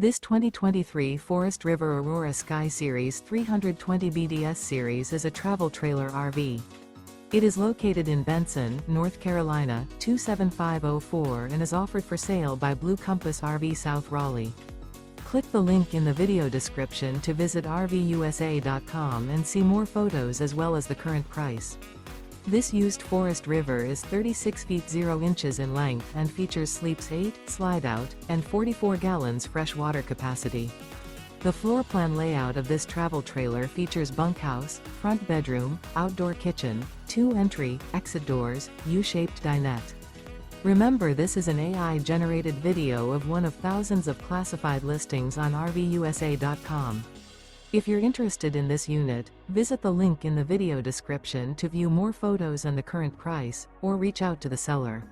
This 2023 Forest River Aurora Sky Series 320 BDS series is a travel trailer RV. It is located in Benson, North Carolina, 27504 and is offered for sale by Blue Compass RV South Raleigh. Click the link in the video description to visit RVUSA.com and see more photos as well as the current price. This used Forest River is 36 feet 0 inches in length and features sleeps 8, Slideout, and 44 gallons fresh water capacity. The floor plan layout of this travel trailer features bunkhouse, front bedroom, outdoor kitchen, 2 entry, exit doors, U-shaped dinette. Remember, this is an AI-generated video of one of thousands of classified listings on RVUSA.com. If you're interested in this unit, visit the link in the video description to view more photos and the current price, or reach out to the seller.